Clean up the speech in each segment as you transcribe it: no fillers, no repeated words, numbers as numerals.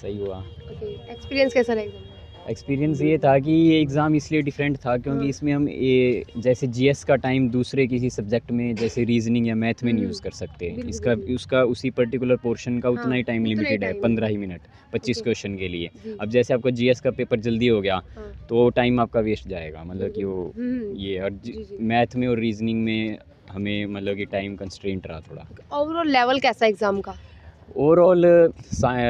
सही हुआ। Okay, experience कैसा रहा एग्जाम में? एक्सपीरियंस ये था कि ये एग्ज़ाम इसलिए डिफरेंट था क्योंकि इसमें हम ये जैसे जीएस का टाइम दूसरे किसी सब्जेक्ट में जैसे रीजनिंग या मैथ में नहीं यूज़ कर सकते। बिल्कुल, इसका बिल्कुल। उसका उसी पर्टिकुलर पोर्शन का उतना हाँ, ही टाइम उतना ही लिमिटेड है, टाइम 15 है। ही मिनट 25 ओके। क्वेश्चन के लिए। जी। अब जैसे आपका जीएस का पेपर जल्दी हो गया हाँ। तो टाइम आपका वेस्ट जाएगा, मतलब कि बिल्कुल। वो ये और जी, जी। मैथ में और रीजनिंग में हमें मतलब कि टाइम कंस्ट्रेंट रहा थोड़ा। ओवरऑल लेवल कैसा एग्जाम का? ओवरऑल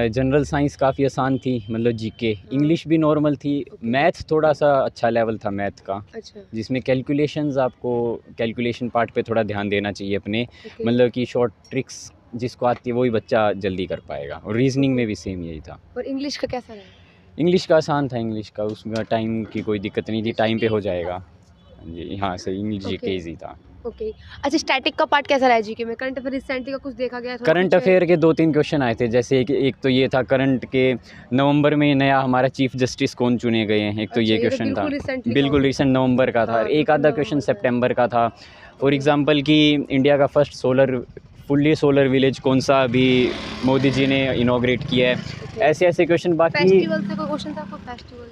जनरल साइंस काफ़ी आसान थी, मतलब जीके। इंग्लिश भी नॉर्मल थी। ओके। मैथ थोड़ा सा अच्छा लेवल था मैथ का, अच्छा। जिसमें कैलकुलेशंस आपको कैलकुलेशन पार्ट पे थोड़ा ध्यान देना चाहिए अपने, ओके। मतलब कि शॉर्ट ट्रिक्स जिसको आती है वही बच्चा जल्दी कर पाएगा। और रीजनिंग ओके। में भी सेम यही था। और इंग्लिश का कैसा रहा? इंग्लिश का आसान था, इंग्लिश का उसमें टाइम की कोई दिक्कत नहीं थी, टाइम पे हो जाएगा। हाँ जी, हाँ सही, इंग्लिश जीके ईजी था। ओके। अच्छा, स्टैटिक का पार्ट कैसा रहा जीके में? करंट अफेयर रिसेंटली का कुछ देखा गया? थोड़ा करंट कुछ है? अफेयर के 2-3 क्वेश्चन आए थे, जैसे एक तो ये था करंट के नवंबर में नया हमारा चीफ जस्टिस कौन चुने गए हैं, एक तो अच्छा, ये ये तो क्वेश्चन था। बिल्कुल रिसेंटली का हो बिल्कुल गया। रिसेंट नवंबर का था। हाँ, एक बिल्कुल आधा क्वेश्चन नवंबर का है। सितंबर का था। For okay. एग्जांपल कि इंडिया का फर्स्ट फुल्ली सोलर विलेज कौन सा अभी मोदी जी ने इनॉग्रेट किया है, ओके। ऐसे ऐसे क्वेश्चन। बाकी फेस्टिवल से कोई क्वेश्चन था? कोई फेस्टिवल?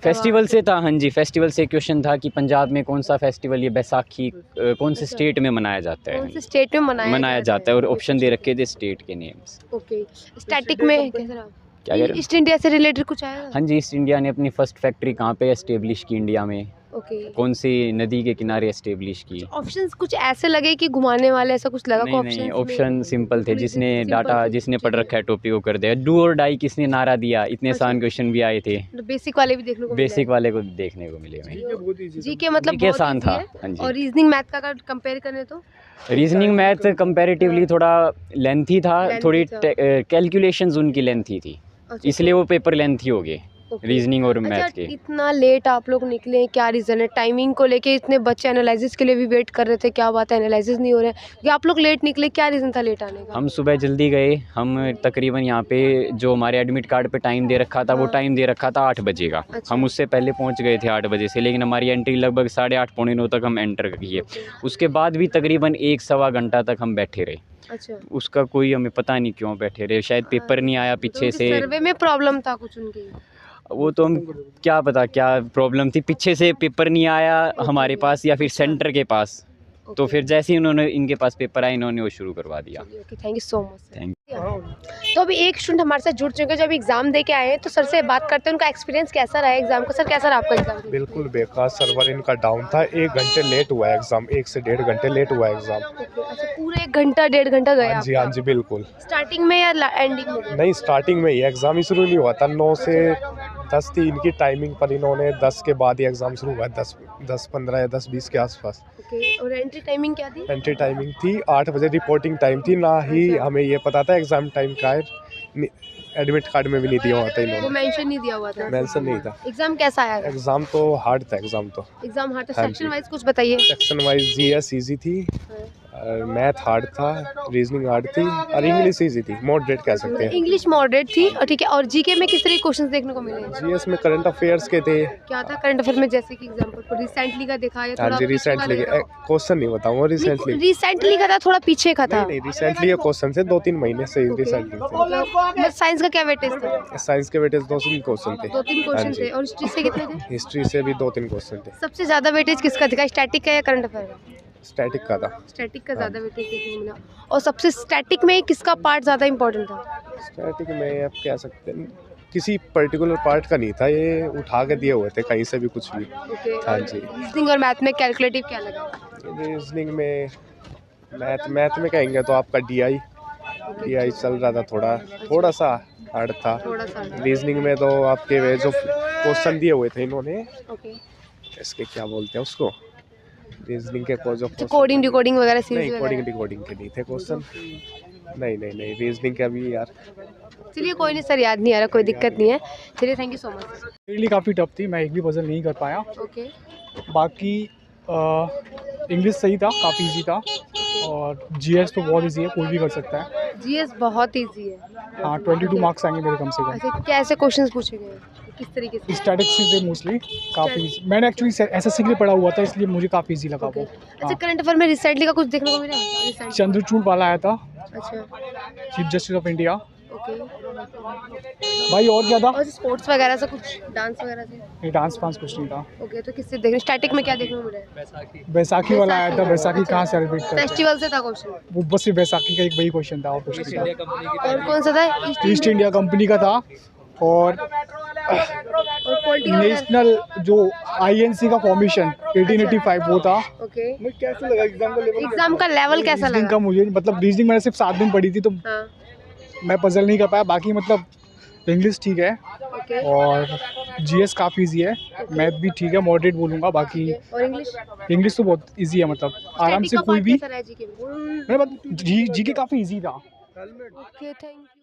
फेस्टिवल से था, हाँ जी, फेस्टिवल से क्वेश्चन था कि पंजाब में कौन सा फेस्टिवल ये बैसाखी कौन से अच्छा। स्टेट में मनाया जाता है। कौन से स्टेट में मनाया जाता है, और ओके, ऑप्शन दे ठीक रखे थे स्टेट के नेम्स। है। ओके। स्टैटिक में कैसा रहा? क्या कह रहे हो? ईस्ट इंडिया से रिलेटेड कुछ आएगा? हाँ जी, ईस्ट इंडिया ने अपनी फर्स्ट फैक्ट्री कहाँ पे एस्टेब्लिश की इंडिया में, ओके। कौन सी नदी के किनारे एस्टेब्लिश की। ऑप्शंस कुछ ऐसे लगे कि घुमाने वाले, ऐसा कुछ लगा नहीं को नहीं, ऑप्शंस ऑप्शन में? सिंपल थे, बिल्कुल easy जिसने थे, simple डाटा थे, जिसने पढ़ ठीक रखा है टॉपिक को कर दिया। डू और डाई किसने नारा दिया, इतने अच्छा। आसान क्वेश्चन भी आए थे। तो बेसिक वाले भी देखने को मिले बेसिक वाले को देखने को मिले हमें। जीके मतलब जीके बहुत आसान इजी था, है। हाँ जी। और रीजनिंग मैथ का अगर कंपेयर करें तो रीजनिंग मैथ कंपैरेटिवली थोड़ा लेंथी था, थोड़ी था। कैलकुलेशंस उनकी लेंथी थी, अच्छा, इसलिए वो पेपर लेंथी हो गए ओके। रीजनिंग और अच्छा, मैथ के। इतना लेट आप लोग निकले, क्या रीज़न है? टाइमिंग को लेके इतने बच्चे एनालिसिस के लिए भी वेट कर रहे थे, क्या बात है एनालिसिस नहीं हो रहा है? या आप लोग लेट निकले, क्या रीज़न था लेट आने का? हम सुबह जल्दी गए। हम तकरीबन यहाँ पे जो हमारे एडमिट कार्ड पे टाइम दे रखा था, वो हाँ। टाइम दे रखा था 8 बजे का। अच्छा। हम उससे पहले पहुँच गए थे 8 बजे से, लेकिन हमारी एंट्री लगभग 8:30 पौने 9 तक हम एंटर किए। ओके। उसके बाद भी तकरीबन 1 सवा घंटा तक हम बैठे रहे। अच्छा। उसका कोई हमें पता नहीं क्यों बैठे रहे, शायद पेपर नहीं आया तो पीछे उनके से। सर्वे में प्रॉब्लम था कुछ उनकी? वो तो हम क्या पता क्या प्रॉब्लम थी, पीछे से पेपर नहीं आया हमारे पास या फिर अच्छा। सेंटर के पास। तो ओके। फिर जैसे ही उन्होंने इनके पास पेपर आया, इन्होंने वो शुरू करवा दिया। Okay, thank you so much sir. Thank तो अभी एक स्टूडेंट हमारे साथ जुड़ चुके हैं, जब एग्जाम दे के आए हैं, तो सर से बात करते हैं उनका एक्सपीरियंस कैसा रहा एग्जाम का। सर कैसा रहा आपका एग्जाम? बिल्कुल बेकार, सर्वर इनका डाउन था। 1 घंटे लेट हुआ एग्ज़ाम, 1 से 1.5 घंटे लेट हुआ एग्ज़ाम। अच्छा, पूरा 1 घंटा 1.5 घंटा गया हाँ जी, हाँ जी, बिल्कुल। स्टार्टिंग में या एंडिंग में? नहीं, स्टार्टिंग में ही एग्ज़ाम ही शुरू नहीं हुआ था। 9 से 10 थी इनकी टाइमिंग, पर इन्होंने 10 के बाद ही एग्ज़ाम शुरू हुआ। 10:15 या 10:20 के आसपास। ओके। और एंट्री टाइमिंग क्या थी? एंट्री टाइमिंग थी 8 बजे, रिपोर्टिंग टाइम थी। ना ही अच्छा। हमें ये पता था एग्ज़ाम टाइम का है। एडमिट कार्ड में भी नहीं दिया हुआ था वो इन्होंने, मेंशन नहीं दिया हुआ था। मेंशन नहीं था। एग्जाम कैसा आया? एग्ज़ाम तो हार्ड था, एग्ज़ाम तो। एग्जाम हार्ड था। हाँ सेक्शन जी। वाइज कुछ बताइए। सेक्शन वाइज जीएस ईजी थी, मैथ हार्ड था, रीजनिंग हार्ड थी, और इंग्लिश ईजी थी, मॉडरेट कह सकते हैं। इंग्लिश मॉडरेट थी, और ठीक है। और जीके में किस तरह के क्वेश्चंस देखने को मिले? जीएस में करंट अफेयर्स के थे। क्या था करंट अफेयर में? जैसे कि एग्जांपल को रिसेंटली का देखा या हाँ थोड़ा जी, पीछे रिसेंटली वाले का? क्वेश्चन नहीं बताऊंगा, रिसेंटली रिसेंटली का था, थोड़ा पीछे का था। नहीं, रिसेंटली ये क्वेश्चन थे 2-3 महीने से रिसेंटली थे। मतलब साइंस का क्या वेटेज था? साइंस के वेटेज 2-3 क्वेश्चन थे। 2-3 हाँ क्वेश्चन जी। थे। और हिस्ट्री से कितने थे? हिस्ट्री से भी 2-3 क्वेश्चन थे। सबसे ज्यादा वेटेज किसका था, स्टैटिक का या करंट अफेयर का? स्टैटिक का था। स्टैटिक का ज्यादा वेटेज देखने को मिला। और सबसे स्टैटिक में किसका पार्ट ज्यादा इंपॉर्टेंट था? स्टैटिक में आप कह सकते हैं किसी पर्टिकुलर पार्ट का नहीं था, ये उठा के दिए हुए थे कहीं से भी कुछ भी। ओके। हाँ जी। रीजनिंग और मैथ में कैलकुलेटिव क्या लगा? रीजनिंग में मैथ में कहेंगे तो आपका डीआई चल रहा था, थोड़ा सा हार्ड था। थोड़ा सा। रीजनिंग में तो आपके वे जो क्वेश्चन दिए हुए थे इन्होंने, ओके। इसके क्या बोलते हैं उसको, रीजनिंग के जो कोडिंग डिकोडिंग वगैरह सीरीज नहीं, वगैरह? कोडिंग डिकोडिंग के नहीं थे क्वेश्चन। नहीं, रीजनिंग के अभी यार। चलिए कोई नहीं सर, याद नहीं आ रहा, कोई दिक्कत नहीं है। चलिए, थैंक यू सो मच। मेरे लिए काफ़ी टफ थी, मैं एक भी पजल नहीं कर पाया। ओके। बाकी इंग्लिश सही था, काफ़ी इजी था। और जीएस तो बहुत इजी है, कोई भी कर सकता है। जीएस बहुत इजी है। हाँ, 22 मार्क्स आएंगे मेरे कम से कम। अच्छा, कैसे क्वेश्चंस पूछे गए हैं? किस तरीके से? स्टैटिक्स से थे मोस्टली, काफ़ी इजी। मैंने एक्चुअली एसएससी के लिए पढ़ा हुआ था, इसलिए मुझे काफ़ी इजी लगा वो। अच्छा, करंट अफेयर में रिसेंटली का कुछ देखने को मिला? चंद्रचूड़ वाला आया था, अच्छा। Chief justice of India. Okay. भाई और क्या था? और स्पोर्ट्स वगैरह से कुछ डांस वगैरह से? ये डांस वांस कुछ नहीं था। ओके, तो किससे देख रहे? स्टैटिक में क्या देखने को मिला है? बैसाखी वाला आया था, बैसाखी कहाँ सेलिब्रेट करते हैं? फेस्टिवल से था क्वेश्चन? वो बस सिर्फ बैसाखी का एक वही क्वेश्चन था और कुछ नहीं था। और कौन सा था? ईस्ट इंडिया कंपनी का था और पॉलिटिकल? नेशनल जो INC का फॉर्मेशन 1885 वो था। ओके, कैसे लगा एग्जाम का लेवल? एग्जाम का लेवल कैसा रीजनिंग लगा? का मुझे मतलब रीजनिंग मैंने सिर्फ 7 दिन पढ़ी थी तो हाँ, मैं पजल नहीं कर पाया। बाकी मतलब इंग्लिश ठीक है ओके, और GS काफ़ी इजी है, मैथ भी ठीक है, मॉडरेट बोलूँगा। बाकी और इंग्लिश? इंग्लिश तो बहुत इजी है, मतलब आराम से कोई भी। जी मैंने जी के काफ़ी इजी था। Okay, thank you.